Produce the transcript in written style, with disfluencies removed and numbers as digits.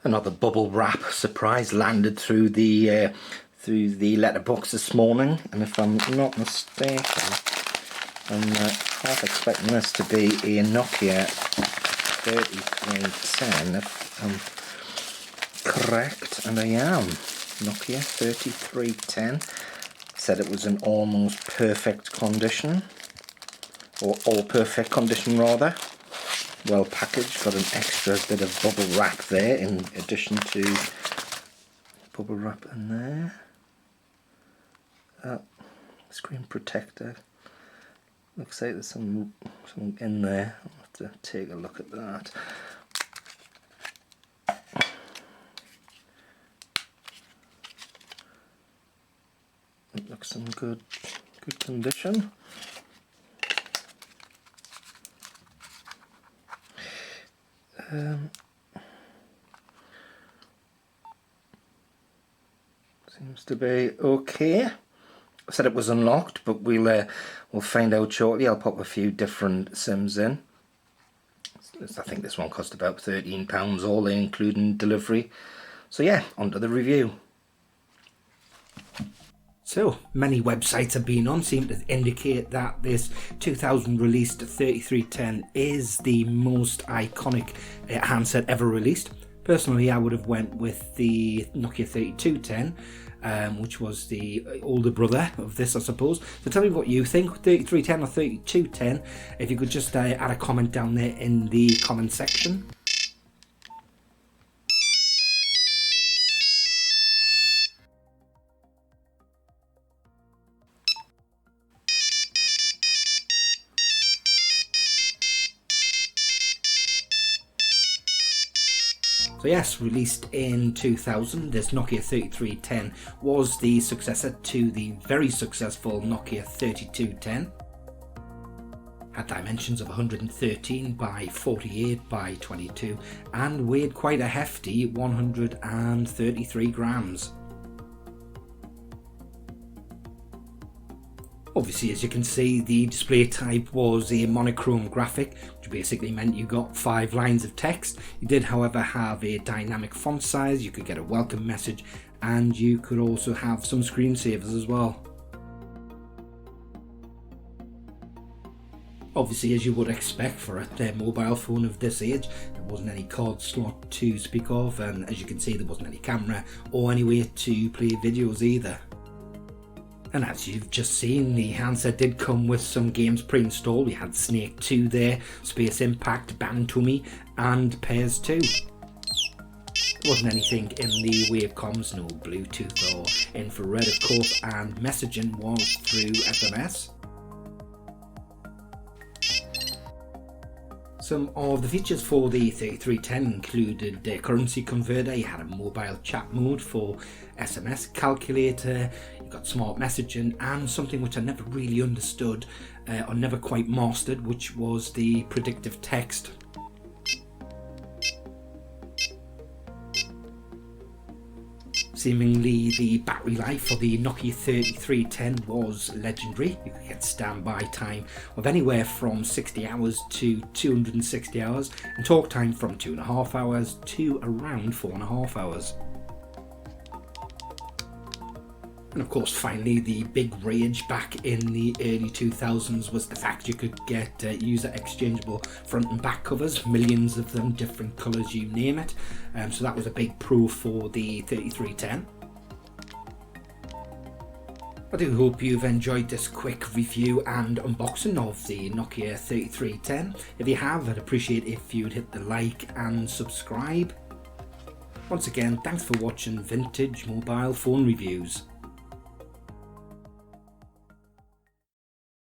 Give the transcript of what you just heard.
Another bubble wrap surprise landed through the letterbox this morning, and if I'm not mistaken, I'm half expecting this to be a Nokia 3310, if I'm correct, and I am. Nokia 3310. Said it was in almost perfect condition, or all perfect condition rather. Well packaged, got an extra bit of bubble wrap there in addition to bubble wrap in there. Screen protector. Looks like there's something in there. I'll have to take a look at that. It looks in good condition. Seems to be okay. I said it was unlocked, but we'll find out shortly. I'll pop a few different SIMs in. I think this one cost about £13 all in, including delivery. So yeah, on to the review. So, many websites I've been on seem to indicate that this 2000 released 3310 is the most iconic handset ever released. Personally, I would have went with the Nokia 3210, which was the older brother of this, I suppose. So tell me what you think, 3310 or 3210. If you could just add a comment down there in the comment section. So yes, released in 2000, this Nokia 3310 was the successor to the very successful Nokia 3210. Had dimensions of 113 by 48 by 22 and weighed quite a hefty 133 grams. Obviously, as you can see, the display type was a monochrome graphic, which basically meant you got 5 lines of text. You did, however, have a dynamic font size, you could get a welcome message, and you could also have some screensavers as well. Obviously, as you would expect for a mobile phone of this age, there wasn't any card slot to speak of, and as you can see, there wasn't any camera or any way to play videos either. And as you've just seen, the handset did come with some games pre-installed. We had Snake 2 there, Space Impact, Bantummy, and Pairs 2. There wasn't anything in the way of comms, no Bluetooth or infrared of course, and messaging was through SMS. Some of the features for the 3310 included a currency converter, you had a mobile chat mode for SMS, calculator, you got smart messaging, and something which I never really understood or never quite mastered, which was the predictive text. Seemingly the battery life for the Nokia 3310 was legendary. You could get standby time of anywhere from 60 hours to 260 hours and talk time from 2.5 hours to around 4.5 hours. And of course, finally, the big rage back in the early 2000s was the fact you could get user exchangeable front and back covers, millions of them, different colours, you name it. So that was a big pro for the 3310. I do hope you've enjoyed this quick review and unboxing of the Nokia 3310. If you have, I'd appreciate if you'd hit the like and subscribe. Once again, thanks for watching Vintage Mobile Phone Reviews.